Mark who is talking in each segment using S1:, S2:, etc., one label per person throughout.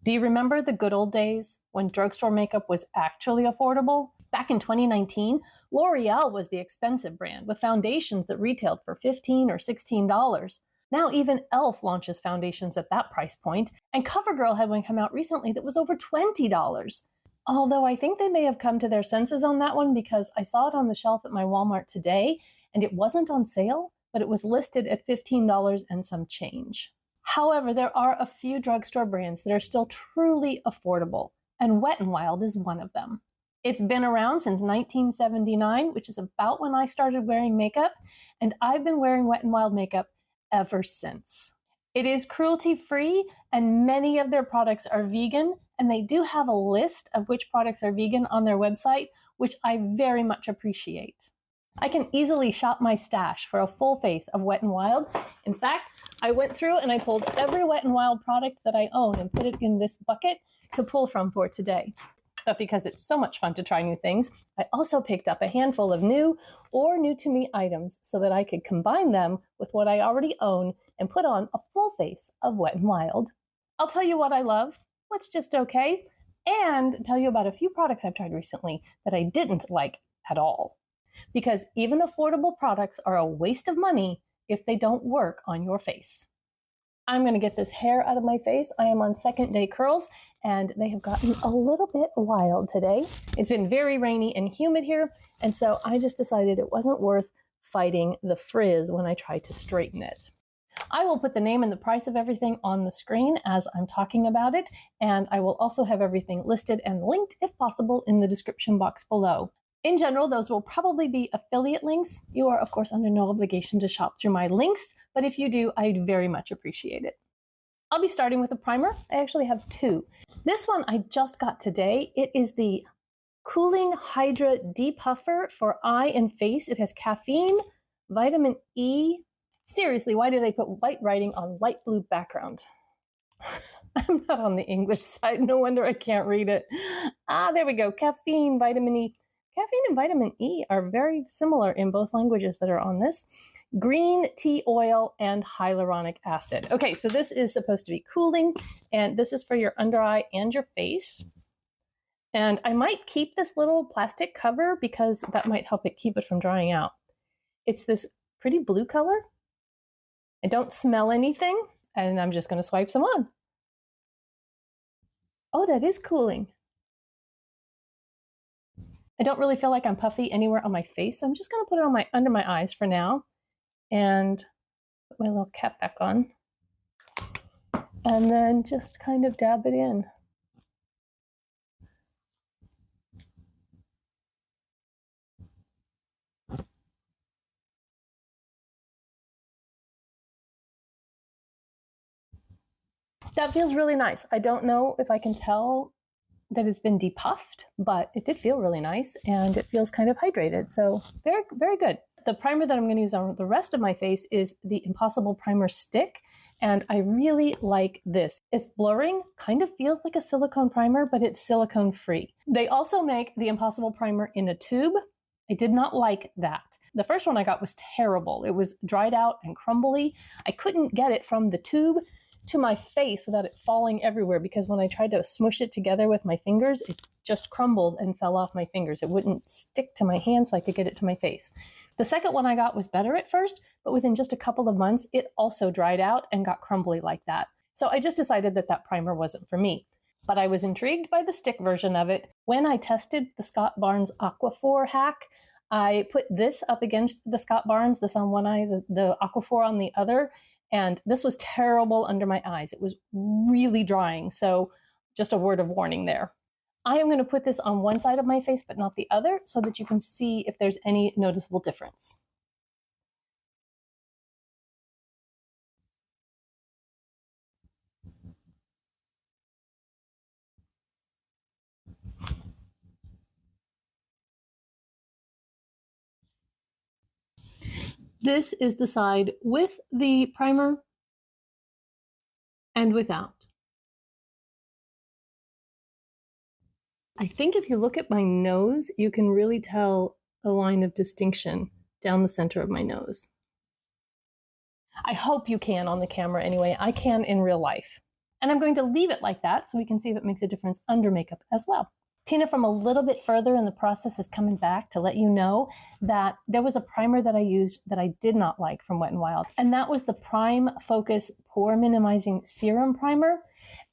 S1: Do you remember the good old days when drugstore makeup was actually affordable? Back in 2019, L'Oreal was the expensive brand with foundations that retailed for $15 or $16. Now even e.l.f. launches foundations at that price point, and CoverGirl had one come out recently that was over $20. Although I think they may have come to their senses on that one because I saw it on the shelf at my Walmart today, and it wasn't on sale, but it was listed at $15 and some change. However, there are a few drugstore brands that are still truly affordable, and Wet n Wild is one of them. It's been around since 1979, which is about when I started wearing makeup, and I've been wearing Wet n Wild makeup ever since. It is cruelty-free, and many of their products are vegan, and they do have a list of which products are vegan on their website, which I very much appreciate. I can easily shop my stash for a full face of Wet n Wild. In fact, I went through and I pulled every Wet n Wild product that I own and put it in this bucket to pull from for today. But because it's so much fun to try new things, I also picked up a handful of new or new-to-me items so that I could combine them with what I already own and put on a full face of Wet n Wild. I'll tell you what I love, what's just okay, and tell you about a few products I've tried recently that I didn't like at all. Because even affordable products are a waste of money if they don't work on your face. I'm going to get this hair out of my face. I am on second day curls, and they have gotten a little bit wild today. It's been very rainy and humid here, and so I just decided it wasn't worth fighting the frizz when I tried to straighten it. I will put the name and the price of everything on the screen as I'm talking about it, and I will also have everything listed and linked, if possible, in the description box below. In general, those will probably be affiliate links. You are, of course, under no obligation to shop through my links, but if you do, I'd very much appreciate it. I'll be starting with a primer. I actually have two. This one I just got today. It is the Cooling Hydra Depuffer for eye and face. It has caffeine, vitamin E. Seriously, why do they put white writing on light blue background? I'm not on the English side. No wonder I can't read it. There we go. Caffeine, vitamin E. Caffeine and vitamin E are very similar in both languages that are on this. Green tea oil and hyaluronic acid. Okay, so this is supposed to be cooling, and this is for your under eye and your face. And I might keep this little plastic cover because that might help it keep it from drying out. It's this pretty blue color. I don't smell anything, and I'm just going to swipe some on. Oh, that is cooling. I don't really feel like I'm puffy anywhere on my face, so I'm just going to put it on under my eyes for now and put my little cap back on and then just kind of dab it in. That feels really nice. I don't know if I can tell that it's been depuffed, but it did feel really nice and it feels kind of hydrated. So very, very good. The primer that I'm going to use on the rest of my face is the Impossible Primer Stick. And I really like this. It's blurring, kind of feels like a silicone primer, but it's silicone free. They also make the Impossible Primer in a tube. I did not like that. The first one I got was terrible. It was dried out and crumbly. I couldn't get it from the tube to my face without it falling everywhere because when I tried to smush it together with my fingers, it just crumbled and fell off my fingers. It wouldn't stick to my hand so I could get it to my face. The second one I got was better at first, but within just a couple of months, it also dried out and got crumbly like that. So I just decided that that primer wasn't for me. But I was intrigued by the stick version of it. When I tested the Scott Barnes Aquaphor hack, I put this up against the Scott Barnes, this on one eye, the Aquaphor on the other, and this was terrible under my eyes. It was really drying, so just a word of warning there. I am going to put this on one side of my face, but not the other, so that you can see if there's any noticeable difference. This is the side with the primer and without. I think if you look at my nose, you can really tell a line of distinction down the center of my nose. I hope you can on the camera anyway. I can in real life. And I'm going to leave it like that so we can see if it makes a difference under makeup as well. Tina from a little bit further in the process is coming back to let you know that there was a primer that I used that I did not like from Wet n Wild, and that was the Prime Focus Pore Minimizing Serum Primer.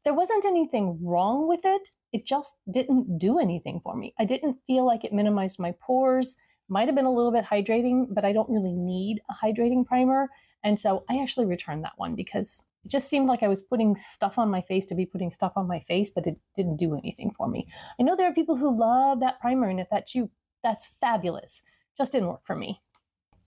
S1: There wasn't anything wrong with it. It just didn't do anything for me. I didn't feel like it minimized my pores. Might have been a little bit hydrating, but I don't really need a hydrating primer. And so I actually returned that one because it just seemed like I was putting stuff on my face to be putting stuff on my face, but it didn't do anything for me. I know there are people who love that primer, and if that's you, that's fabulous. Just didn't work for me.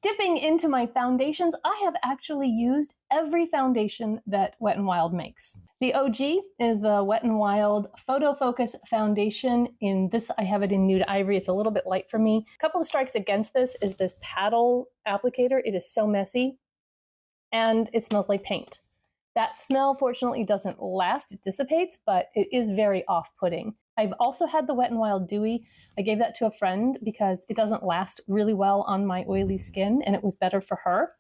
S1: Dipping into my foundations, I have actually used every foundation that Wet n Wild makes. The OG is the Wet n Wild Photo Focus Foundation. In this, I have it in Nude Ivory. It's a little bit light for me. A couple of strikes against this is this paddle applicator. It is so messy, and it smells like paint. That smell, fortunately, doesn't last. It dissipates, but it is very off-putting. I've also had the Wet n Wild Dewy. I gave that to a friend because it doesn't last really well on my oily skin, and it was better for her.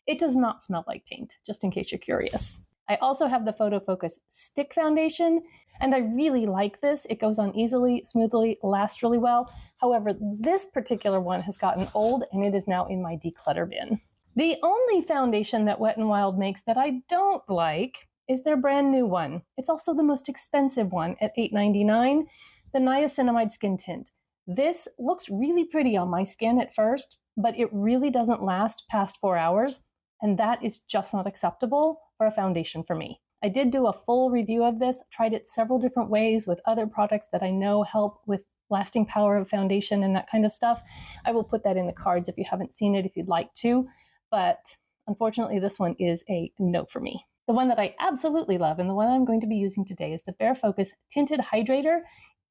S1: It does not smell like paint, just in case you're curious. I also have the Photo Focus Stick Foundation, and I really like this. It goes on easily, smoothly, lasts really well. However, this particular one has gotten old, and it is now in my declutter bin. The only foundation that Wet n Wild makes that I don't like is their brand new one. It's also the most expensive one at $8.99, the Niacinamide Skin Tint. This looks really pretty on my skin at first, but it really doesn't last past 4 hours, and that is just not acceptable for a foundation for me. I did do a full review of this, tried it several different ways with other products that I know help with lasting power of foundation and that kind of stuff. I will put that in the cards if you haven't seen it, if you'd like to. But unfortunately, this one is a no for me. The one that I absolutely love, and the one I'm going to be using today, is the Bare Focus Tinted Hydrator,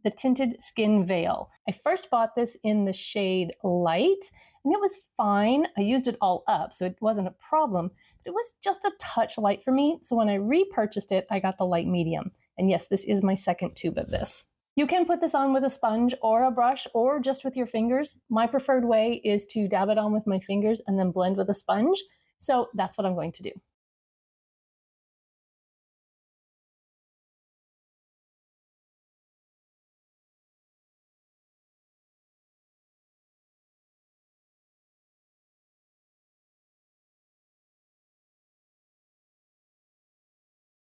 S1: the Tinted Skin Veil. I first bought this in the shade Light, and it was fine. I used it all up, so it wasn't a problem. But it was just a touch light for me, so when I repurchased it, I got the light medium. And yes, this is my second tube of this. You can put this on with a sponge or a brush or just with your fingers. My preferred way is to dab it on with my fingers and then blend with a sponge. So that's what I'm going to do.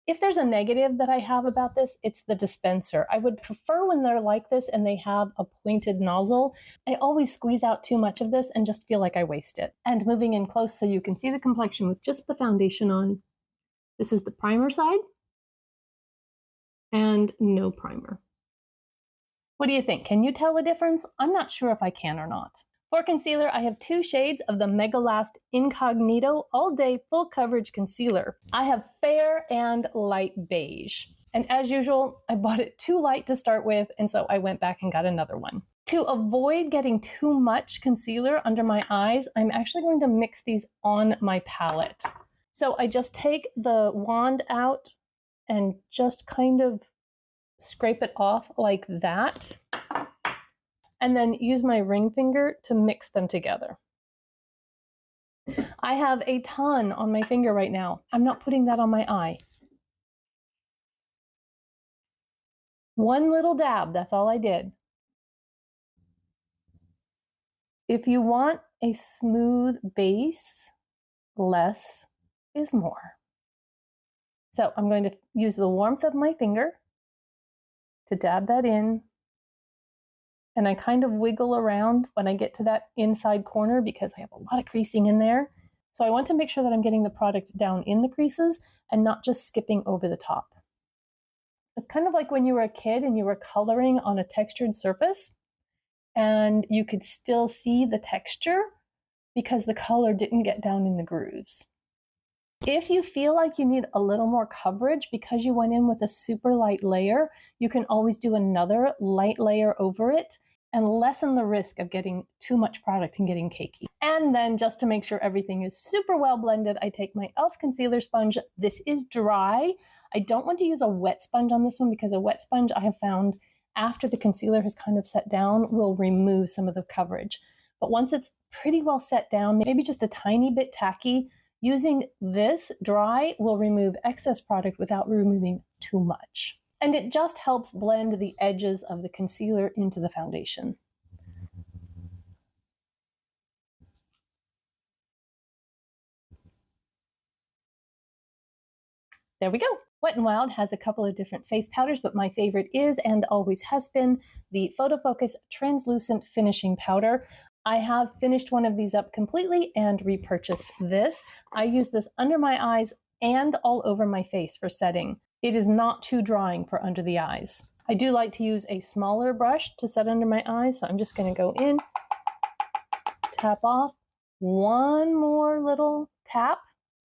S1: If there's a negative that I have about this, it's the dispenser. I would prefer when they're like this and they have a pointed nozzle. I always squeeze out too much of this and just feel like I waste it. And moving in close so you can see the complexion with just the foundation on. This is the primer side and no primer. What do you think? Can you tell the difference? I'm not sure if I can or not. For concealer, I have two shades of the Mega Last Incognito All Day Full Coverage Concealer. I have fair and light beige. And as usual, I bought it too light to start with, and so I went back and got another one. To avoid getting too much concealer under my eyes, I'm actually going to mix these on my palette. So I just take the wand out and just kind of scrape it off like that, and then use my ring finger to mix them together. I have a ton on my finger right now. I'm not putting that on my eye. One little dab, that's all I did. If you want a smooth base, less is more. So I'm going to use the warmth of my finger to dab that in. And I kind of wiggle around when I get to that inside corner because I have a lot of creasing in there. So I want to make sure that I'm getting the product down in the creases and not just skipping over the top. It's kind of like when you were a kid and you were coloring on a textured surface and you could still see the texture because the color didn't get down in the grooves. If you feel like you need a little more coverage because you went in with a super light layer, you can always do another light layer over it and lessen the risk of getting too much product and getting cakey. And then just to make sure everything is super well blended, I take my e.l.f. concealer sponge. This is dry. I don't want to use a wet sponge on this one because a wet sponge I have found after the concealer has kind of set down will remove some of the coverage. But once it's pretty well set down, maybe just a tiny bit tacky, Using this dry will remove excess product without removing too much. And it just helps blend the edges of the concealer into the foundation. There we go. Wet n Wild has a couple of different face powders, but my favorite is, and always has been, the Photo Focus Translucent Finishing Powder. I have finished one of these up completely and repurchased this. I use this under my eyes and all over my face for setting. It is not too drying for under the eyes. I do like to use a smaller brush to set under my eyes, so I'm just going to go in, tap off, one more little tap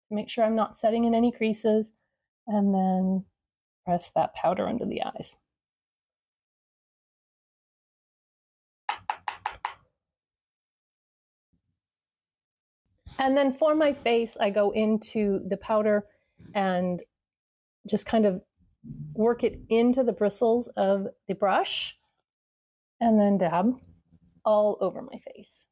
S1: to make sure I'm not setting in any creases, and then press that powder under the eyes. And then for my face, I go into the powder and just kind of work it into the bristles of the brush and then dab all over my face.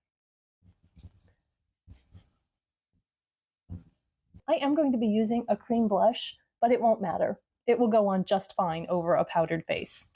S1: I am going to be using a cream blush, but it won't matter. It will go on just fine over a powdered face,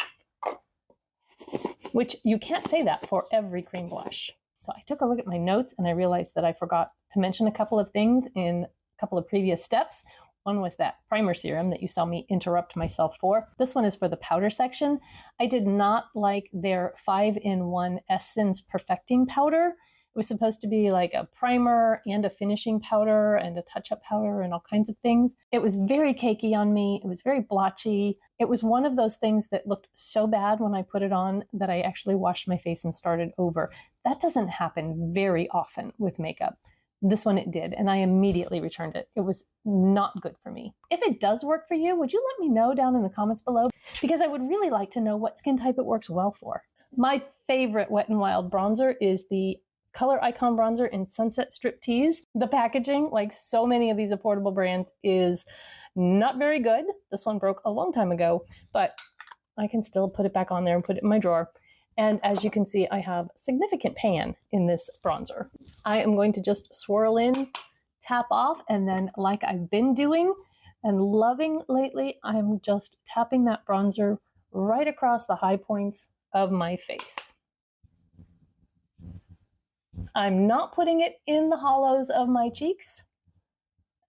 S1: which you can't say that for every cream blush. So I took a look at my notes and I realized that I forgot to mention a couple of things in a couple of previous steps. One was that primer serum that you saw me interrupt myself for. This one is for the powder section. I did not like their 5-in-1 Essence Perfecting Powder. It was supposed to be like a primer and a finishing powder and a touch-up powder and all kinds of things. It was very cakey on me. It was very blotchy. It was one of those things that looked so bad when I put it on that I actually washed my face and started over. That doesn't happen very often with makeup. This one it did, and I immediately returned it. It was not good for me. If it does work for you, would you let me know down in the comments below? Because I would really like to know what skin type it works well for. My favorite Wet n Wild bronzer is the Color Icon Bronzer in Sunset Striptease. The packaging, like so many of these affordable brands, is not very good. This one broke a long time ago, but I can still put it back on there and put it in my drawer. And as you can see, I have significant pan in this bronzer. I am going to just swirl in, tap off, and then like I've been doing and loving lately, I'm just tapping that bronzer right across the high points of my face. I'm not putting it in the hollows of my cheeks.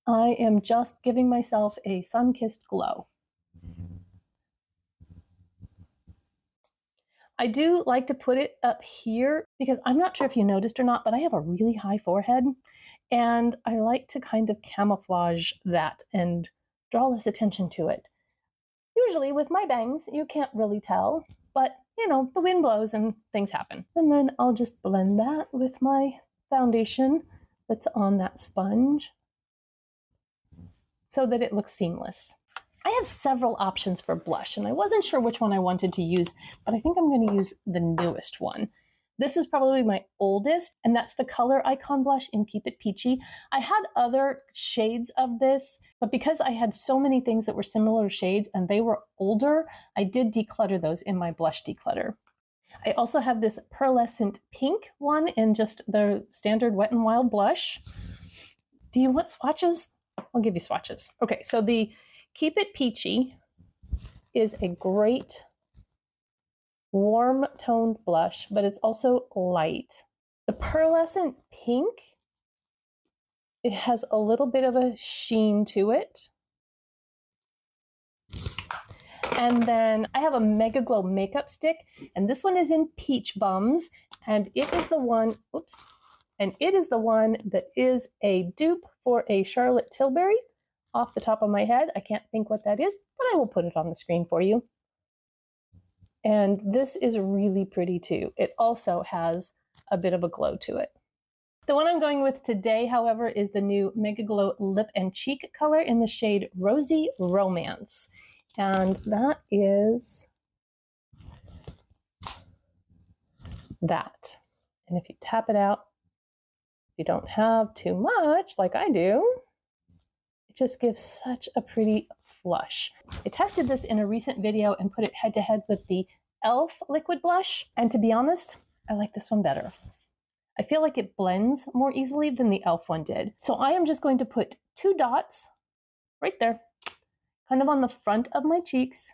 S1: I am just giving myself a sun-kissed glow. I do like to put it up here because I'm not sure if you noticed or not, but I have a really high forehead and I like to kind of camouflage that and draw less attention to it. Usually with my bangs, you can't really tell, but you know, the wind blows and things happen. And then I'll just blend that with my foundation that's on that sponge so that it looks seamless. I have several options for blush, and I wasn't sure which one I wanted to use, but I think I'm going to use the newest one. This is probably my oldest, and that's the Color Icon Blush in Keep It Peachy. I had other shades of this, but because I had so many things that were similar shades and they were older, I did declutter those in my blush declutter. I also have this pearlescent pink one in just the standard Wet n Wild blush. Do you want swatches? I'll give you swatches. Okay, so the Keep It Peachy is a great warm toned blush, but it's also light. The pearlescent pink, it has a little bit of a sheen to it. And then I have a Mega Glow makeup stick, and this one is in Peach Bums, and it is the one, and it is the one that is a dupe for a Charlotte Tilbury. Off the top of my head, I can't think what that is, but I will put it on the screen for you. And this is really pretty too. It also has a bit of a glow to it. The one I'm going with today, however, is the new Mega Glow Lip and Cheek color in the shade Rosy Romance. And that is that. And if you tap it out, if you don't have too much like I do, it just gives such a pretty flush. I tested this in a recent video and put it head to head with the e.l.f. liquid blush. And to be honest, I like this one better. I feel like it blends more easily than the e.l.f. one did. So I am just going to put 2 dots right there, kind of on the front of my cheeks.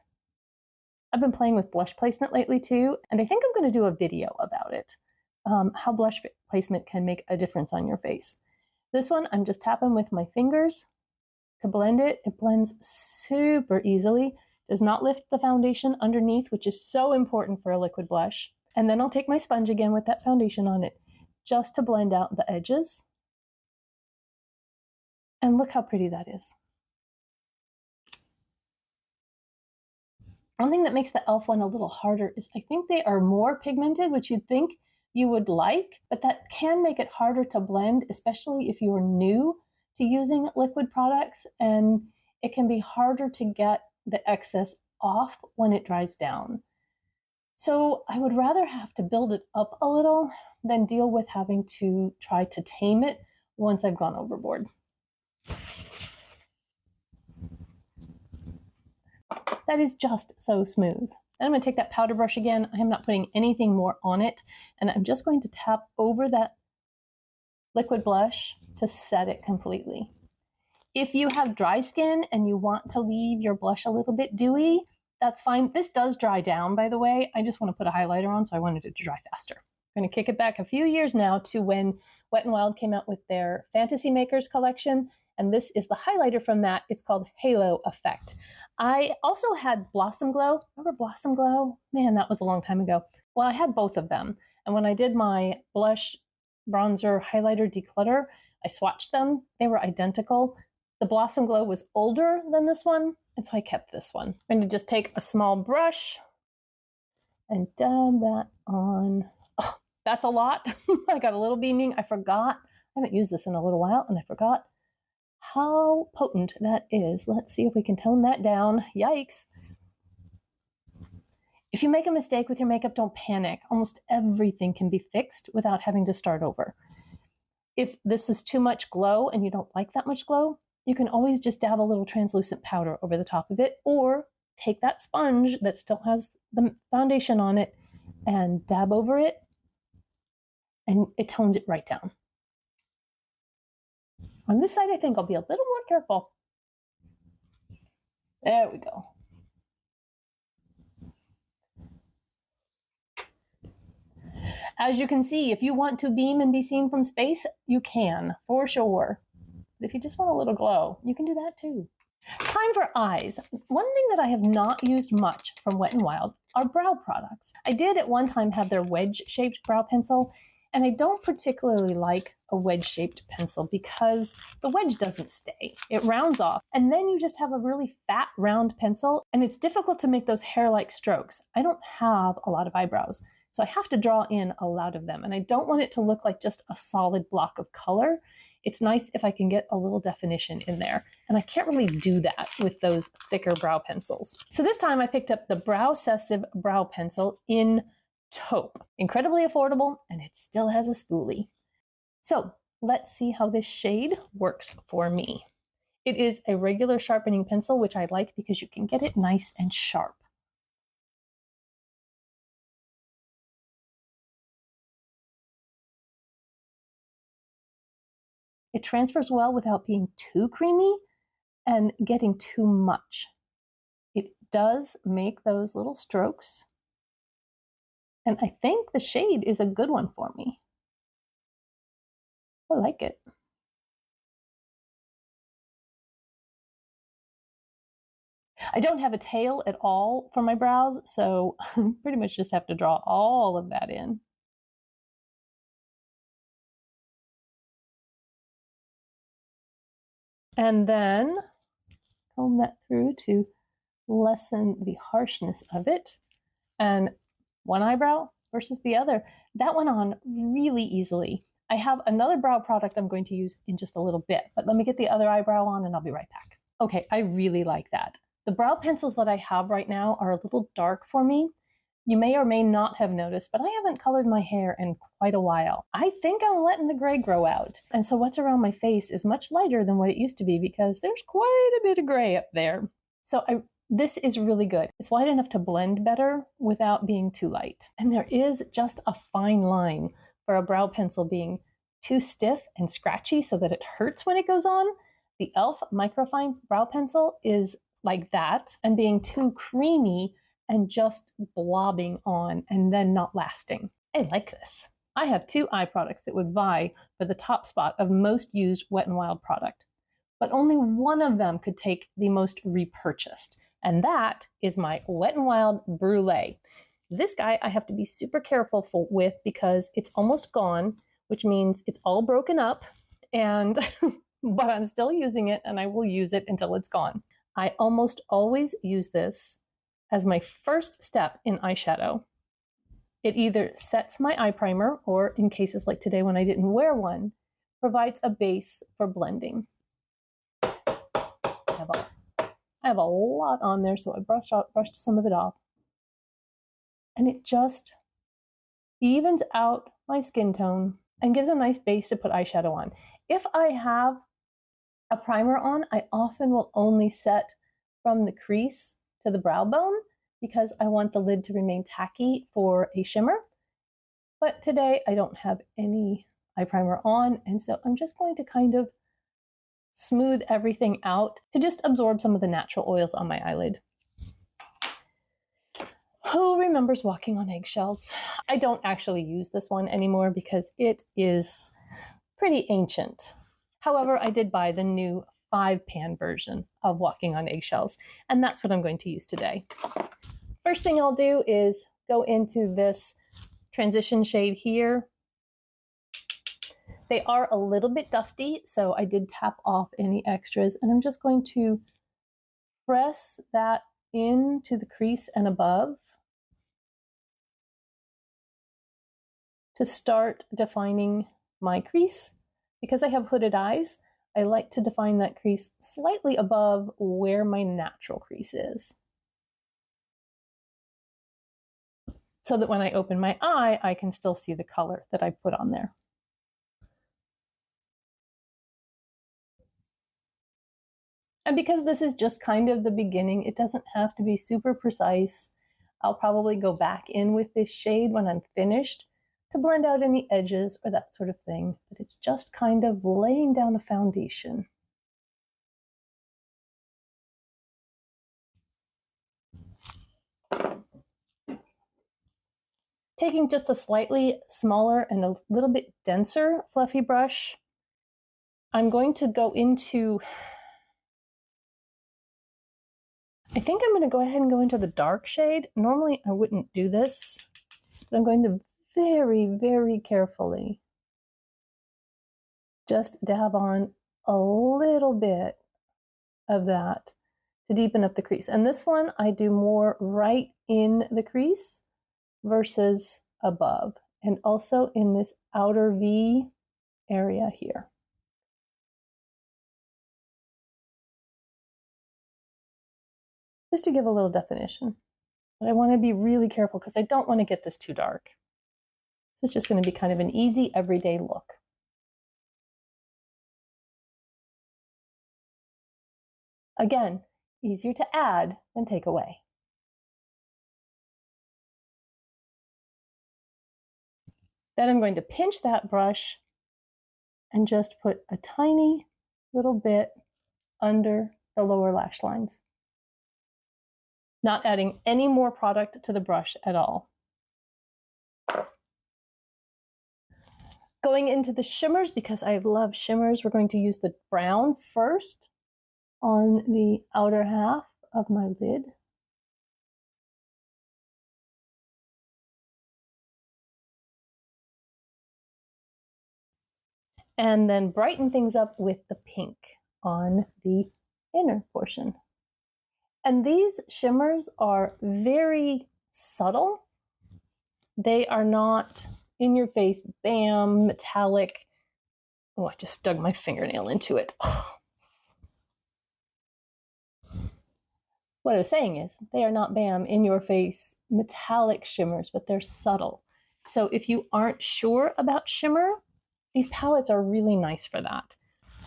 S1: I've been playing with blush placement lately too, and I think I'm going to do a video about it, how blush placement can make a difference on your face. This one, I'm just tapping with my fingers to blend it. It blends super easily, does not lift the foundation underneath, which is so important for a liquid blush. And then I'll take my sponge again with that foundation on it, just to blend out the edges. And look how pretty that is. One thing that makes the e.l.f. one a little harder is I think they are more pigmented, which you'd think you would like, but that can make it harder to blend, especially if you're new to using liquid products, and it can be harder to get the excess off when it dries down. So I would rather have to build it up a little than deal with having to try to tame it once I've gone overboard. That is just so smooth. Then I'm going to take that powder brush again. I am not putting anything more on it, and I'm just going to tap over that liquid blush to set it completely. If you have dry skin and you want to leave your blush a little bit dewy, that's fine. This does dry down, by the way. I just want to put a highlighter on, so I wanted it to dry faster. I'm going to kick it back a few years now to when Wet n Wild came out with their Fantasy Makers collection, and this is the highlighter from that. It's called Halo Effect. I also had Blossom Glow. Remember Blossom Glow? Man, that was a long time ago. Well, I had both of them, and when I did my blush, bronzer, highlighter declutter, I swatched them. They were identical. The Blossom Glow was older than this one, and so I kept this one. I'm going to just take a small brush and dab that on. Oh, that's a lot. I got a little beaming. I forgot. I haven't used this in a little while, and I forgot how potent that is. Let's see if we can tone that down. Yikes. If you make a mistake with your makeup, don't panic. Almost everything can be fixed without having to start over. If this is too much glow and you don't like that much glow, you can always just dab a little translucent powder over the top of it, or take that sponge that still has the foundation on it and dab over it, and it tones it right down. On this side, I think I'll be a little more careful. There we go. As you can see, if you want to beam and be seen from space, you can, for sure. But if you just want a little glow, you can do that too. Time for eyes. One thing that I have not used much from Wet n Wild are brow products. I did at one time have their wedge-shaped brow pencil, and I don't particularly like a wedge-shaped pencil because the wedge doesn't stay. It rounds off, and then you just have a really fat, round pencil, and it's difficult to make those hair-like strokes. I don't have a lot of eyebrows, so I have to draw in a lot of them, and I don't want it to look like just a solid block of color. It's nice if I can get a little definition in there, and I can't really do that with those thicker brow pencils. So this time I picked up the Browcessive Brow Pencil in Taupe. Incredibly affordable, and it still has a spoolie. So let's see how this shade works for me. It is a regular sharpening pencil, which I like because you can get it nice and sharp. It transfers well without being too creamy and getting too much. It does make those little strokes, and I think the shade is a good one for me. I like it. I don't have a tail at all for my brows, so I pretty much just have to draw all of that in. And then comb that through to lessen the harshness of it. And one eyebrow versus the other, that went on really easily. I have another brow product I'm going to use in just a little bit, but let me get the other eyebrow on and I'll be right back. Okay, I really like that. The brow pencils that I have right now are a little dark for me. You may or may not have noticed, but I haven't colored my hair in quite a while. I think I'm letting the gray grow out. And so what's around my face is much lighter than what it used to be because there's quite a bit of gray up there. So this is really good. It's light enough to blend better without being too light. And there is just a fine line for a brow pencil being too stiff and scratchy so that it hurts when it goes on, the e.l.f. Microfine Brow Pencil is like that, and being too creamy and just blobbing on and then not lasting. I like this. I have 2 eye products that would vie for the top spot of most used Wet n Wild product, but only one of them could take the most repurchased, and that is my Wet n Wild Brulee. This guy I have to be super careful with because it's almost gone, which means it's all broken up, and but I'm still using it and I will use it until it's gone. I almost always use this as my first step in eyeshadow. It either sets my eye primer, or in cases like today when I didn't wear one, provides a base for blending. I have a lot on there, so I brushed some of it off. And it just evens out my skin tone and gives a nice base to put eyeshadow on. If I have a primer on, I often will only set from the crease to the brow bone because I want the lid to remain tacky for a shimmer. But today I don't have any eye primer on, and so I'm just going to kind of smooth everything out to just absorb some of the natural oils on my eyelid. Who remembers walking on eggshells? I don't actually use this one anymore because it is pretty ancient. However, I did buy the new 5-pan version of Walking on Eggshells, and that's what I'm going to use today. First thing I'll do is go into this transition shade here. They are a little bit dusty, so I did tap off any extras, and I'm just going to press that into the crease and above to start defining my crease. Because I have hooded eyes, I like to define that crease slightly above where my natural crease is, so that when I open my eye, I can still see the color that I put on there. And because this is just kind of the beginning, it doesn't have to be super precise. I'll probably go back in with this shade when I'm finished to blend out any edges or that sort of thing, but it's just kind of laying down a foundation. Taking just a slightly smaller and a little bit denser fluffy brush, I'm going to go into, I think I'm going to go ahead and go into the dark shade. Normally I wouldn't do this, but I'm going to very, very carefully just dab on a little bit of that to deepen up the crease. And this one I do more right in the crease versus above, and also in this outer V area here. Just to give a little definition. But I want to be really careful because I don't want to get this too dark. So it's just going to be kind of an easy everyday look. Again, easier to add than take away. Then I'm going to pinch that brush and just put a tiny little bit under the lower lash lines. Not adding any more product to the brush at all. Going into the shimmers, because I love shimmers, we're going to use the brown first on the outer half of my lid. And then brighten things up with the pink on the inner portion. And these shimmers are very subtle. They are not in your face, bam, metallic. Oh, I just dug my fingernail into it. What I was saying is, they are not bam, in your face, metallic shimmers, but they're subtle. So if you aren't sure about shimmer, these palettes are really nice for that.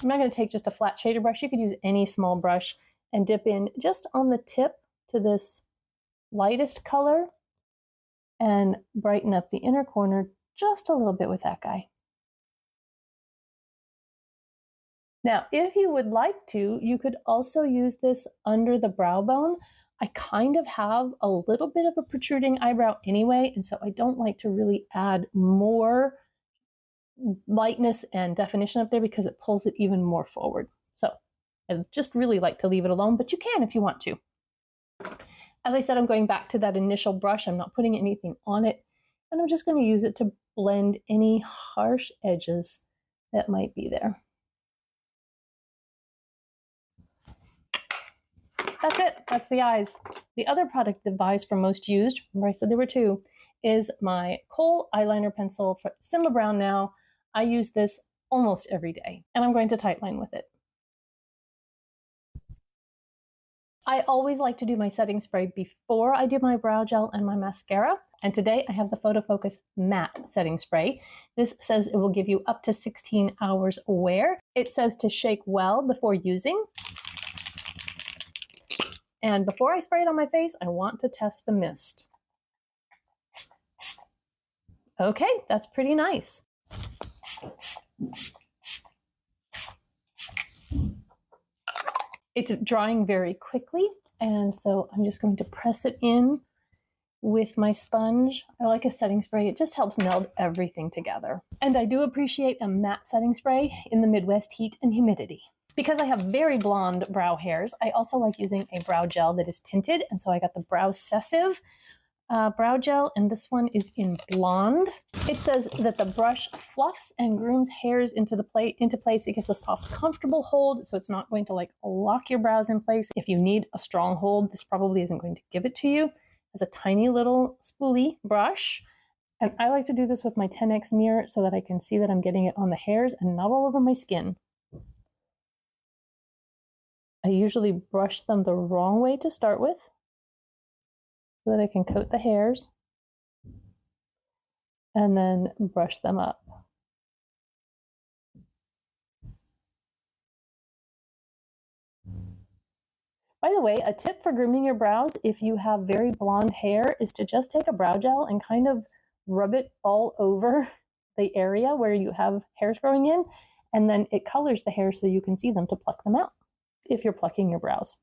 S1: I'm not going to take just a flat shader brush. You could use any small brush and dip in just on the tip to this lightest color and brighten up the inner corner just a little bit with that guy. Now, if you would like to, you could also use this under the brow bone. I kind of have a little bit of a protruding eyebrow anyway, and so I don't like to really add more lightness and definition up there because it pulls it even more forward. So I just really like to leave it alone, but you can if you want to. As I said, I'm going back to that initial brush. I'm not putting anything on it, and I'm just going to use it to blend any harsh edges that might be there. That's it. That's the eyes. The other product that vies for most used, remember I said there were two, is my Kohl eyeliner pencil for Simba Brown Now. I use this almost every day, and I'm going to tightline with it. I always like to do my setting spray before I do my brow gel and my mascara, and today I have the Photo Focus Matte Setting Spray. This says it will give you up to 16 hours wear. It says to shake well before using. And before I spray it on my face, I want to test the mist. Okay, that's pretty nice. It's drying very quickly, and so I'm just going to press it in with my sponge. I like a setting spray. It just helps meld everything together. And I do appreciate a matte setting spray in the Midwest heat and humidity. Because I have very blonde brow hairs, I also like using a brow gel that is tinted, and so I got the Browcessive brow gel, and this one is in blonde. It says that the brush fluffs and grooms hairs into place. It gives a soft, comfortable hold, so it's not going to like lock your brows in place. If you need a strong hold, this probably isn't going to give it to you. It's a tiny little spoolie brush, and I like to do this with my 10x mirror so that I can see that I'm getting it on the hairs and not all over my skin. I usually brush them the wrong way to start with so that I can coat the hairs and then brush them up. By the way, a tip for grooming your brows if you have very blonde hair is to just take a brow gel and kind of rub it all over the area where you have hairs growing in, and then it colors the hair so you can see them to pluck them out if you're plucking your brows.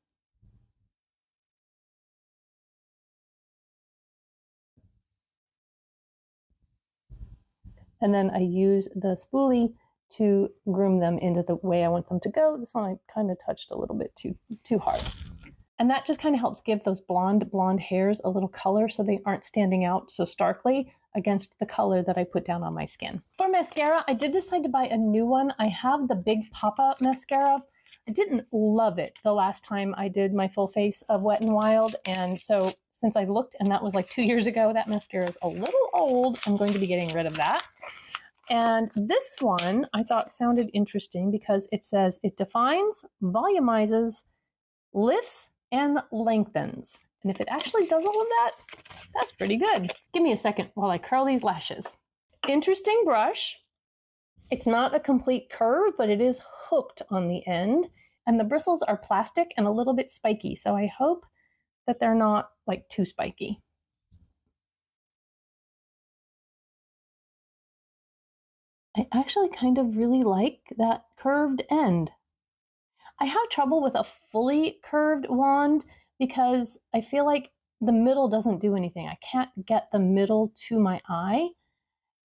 S1: And then I use the spoolie to groom them into the way I want them to go. This one I kind of touched a little bit too hard. And that just kind of helps give those blonde hairs a little color so they aren't standing out so starkly against the color that I put down on my skin. For mascara, I did decide to buy a new one. I have the Big Papa mascara. I didn't love it the last time I did my full face of Wet n Wild, and so since I looked, and that was like 2 years ago, that mascara is a little old. I'm going to be getting rid of that. And this one I thought sounded interesting because it says it defines, volumizes, lifts, and lengthens. And if it actually does all of that, that's pretty good. Give me a second while I curl these lashes. Interesting brush. It's not a complete curve, but it is hooked on the end. And the bristles are plastic and a little bit spiky. So I hope that they're not like too spiky. I actually kind of really like that curved end. I have trouble with a fully curved wand because I feel like the middle doesn't do anything. I can't get the middle to my eye.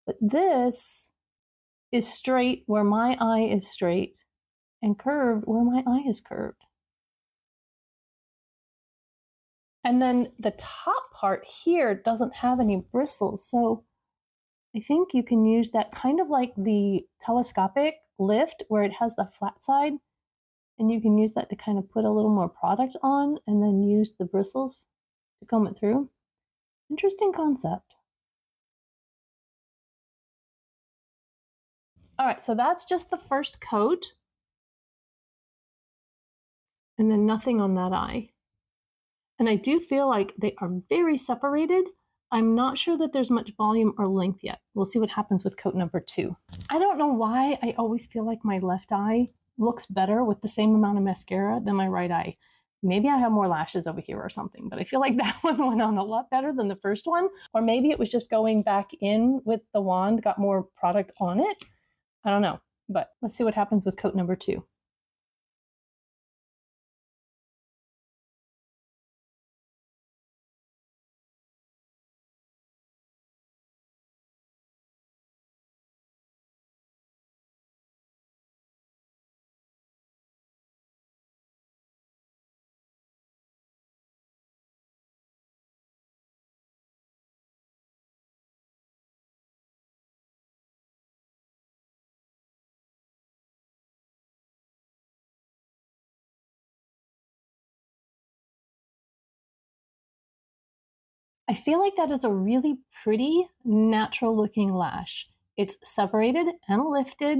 S1: But this is straight where my eye is straight and curved where my eye is curved. And then the top part here doesn't have any bristles. So I think you can use that kind of like the telescopic lift where it has the flat side. And you can use that to kind of put a little more product on and then use the bristles to comb it through. Interesting concept. All right, so that's just the first coat. And then nothing on that eye. And I do feel like they are very separated. I'm not sure that there's much volume or length yet. We'll see what happens with coat number 2. I don't know why I always feel like my left eye looks better with the same amount of mascara than my right eye. Maybe I have more lashes over here or something, but I feel like that one went on a lot better than the first one. Or maybe it was just going back in with the wand, got more product on it. I don't know, but let's see what happens with coat number 2. I feel like that is a really pretty, natural looking lash. It's separated and lifted.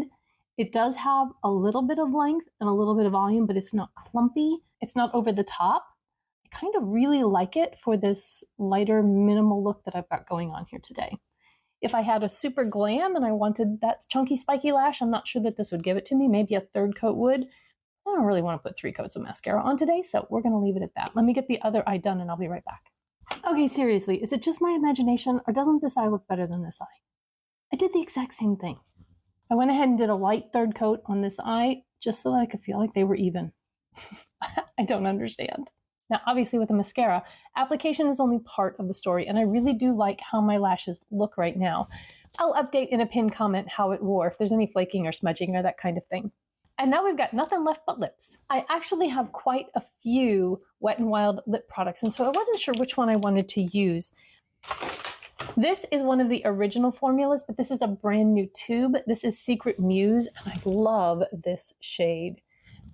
S1: It does have a little bit of length and a little bit of volume, but it's not clumpy. It's not over the top. I kind of really like it for this lighter, minimal look that I've got going on here today. If I had a super glam and I wanted that chunky, spiky lash, I'm not sure that this would give it to me. Maybe a third coat would. I don't really want to put 3 coats of mascara on today, so we're going to leave it at that. Let me get the other eye done and I'll be right back. Okay, seriously, is it just my imagination or doesn't this eye look better than this eye? I did the exact same thing. I went ahead and did a light third coat on this eye just so that I could feel like they were even. I don't understand. Now, obviously with the mascara, application is only part of the story, and I really do like how my lashes look right now. I'll update in a pinned comment how it wore, if there's any flaking or smudging or that kind of thing. And now we've got nothing left but lips. I actually have quite a few Wet n Wild lip products, and so I wasn't sure which one I wanted to use. This is one of the original formulas, but this is a brand new tube. This is Secret Muse, and I love this shade.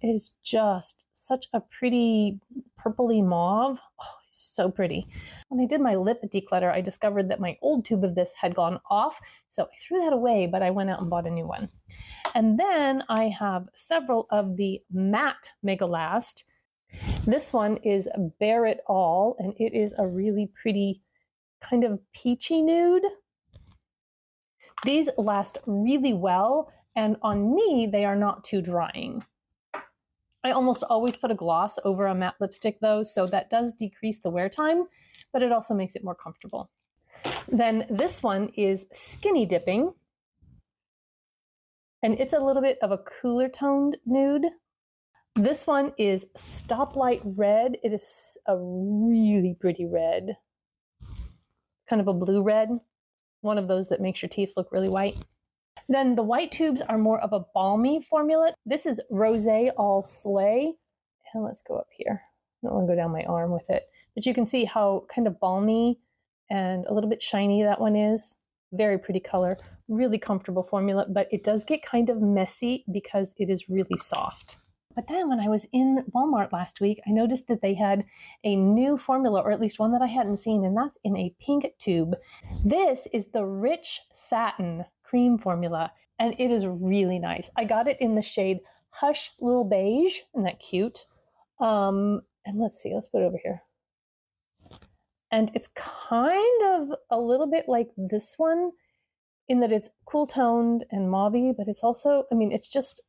S1: It is just such a pretty purpley mauve. Oh, it's so pretty. When I did my lip declutter, I discovered that my old tube of this had gone off, so I threw that away, but I went out and bought a new one. And then I have several of the matte Mega Last. This one is Bare It All, and it is a really pretty kind of peachy nude. These last really well, and on me, they are not too drying. I almost always put a gloss over a matte lipstick though, so that does decrease the wear time, but it also makes it more comfortable. Then this one is Skinny Dipping, and it's a little bit of a cooler toned nude. This one is Stoplight Red. It is a really pretty red. Kind of a blue red, one of those that makes your teeth look really white. Then the white tubes are more of a balmy formula. This is Rosé All Slay. And let's go up here. I don't want to go down my arm with it. But you can see how kind of balmy and a little bit shiny that one is. Very pretty color. Really comfortable formula, but it does get kind of messy because it is really soft. But then when I was in Walmart last week, I noticed that they had a new formula, or at least one that I hadn't seen, and that's in a pink tube. This is the Rich Satin Cream formula, and it is really nice. I got it in the shade Hush Little Beige. Isn't that cute? And let's see, let's put it over here. And it's kind of a little bit like this one in that it's cool toned and mauvey, but it's also, I mean, it's just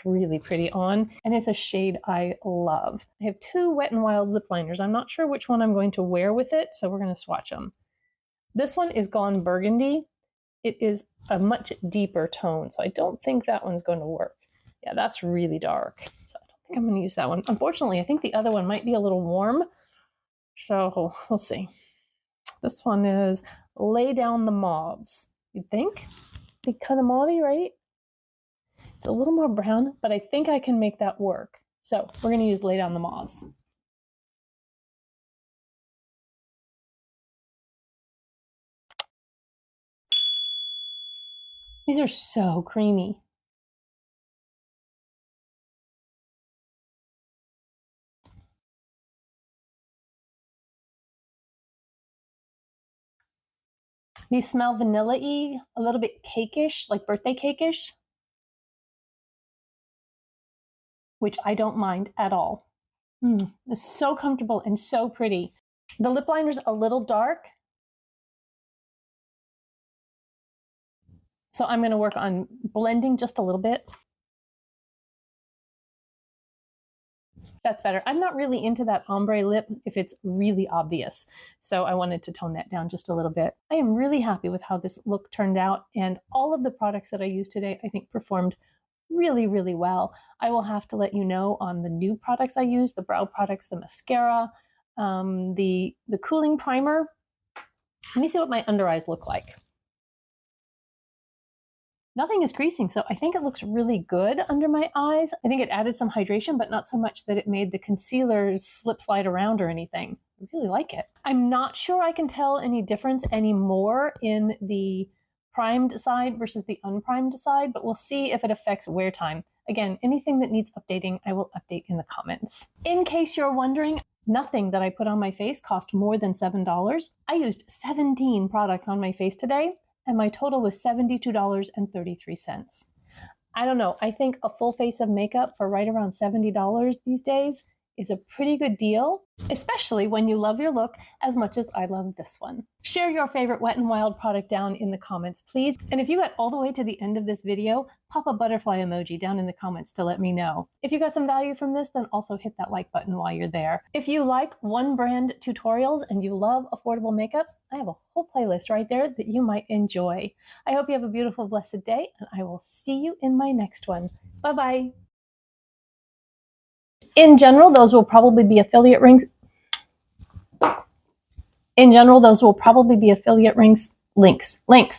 S1: really pretty on, and it's a shade I love. I have 2 Wet n Wild lip liners. I'm not sure which one I'm going to wear with it, so we're going to swatch them. This one is Gone Burgundy. It is a much deeper tone, so I don't think that one's going to work. Yeah, that's really dark, so I don't think I'm going to use that one. Unfortunately, I think the other one might be a little warm, so we'll see. This one is Lay Down the Mauves. You'd think? Be kind of mauvey, right? It's a little more brown, but I think I can make that work. So we're going to use Lay Down the Mauves. These are so creamy. These smell vanilla-y, a little bit cakeish, like birthday cakeish, which I don't mind at all. It's so comfortable and so pretty. The lip liner's a little dark, so I'm going to work on blending just a little bit. That's better. I'm not really into that ombre lip if it's really obvious. So I wanted to tone that down just a little bit. I am really happy with how this look turned out, and all of the products that I used today, I think performed really, really well. I will have to let you know on the new products I use, the brow products, the mascara, the cooling primer. Let me see what my under eyes look like. Nothing is creasing, so I think it looks really good under my eyes. I think it added some hydration, but not so much that it made the concealer slip slide around or anything. I really like it. I'm not sure I can tell any difference anymore in the primed side versus the unprimed side, but we'll see if it affects wear time. Again, anything that needs updating, I will update in the comments. In case you're wondering, nothing that I put on my face cost more than $7. I used 17 products on my face today, and my total was $72.33. I don't know, I think a full face of makeup for right around $70 these days is a pretty good deal, especially when you love your look as much as I love this one. Share your favorite Wet n Wild product down in the comments, please. And if you got all the way to the end of this video, pop a butterfly emoji down in the comments to let me know. If you got some value from this, then also hit that like button while you're there. If you like one brand tutorials and you love affordable makeup, I have a whole playlist right there that you might enjoy. I hope you have a beautiful, blessed day, and I will see you in my next one. Bye-bye. In general, those will probably be affiliate links. Links.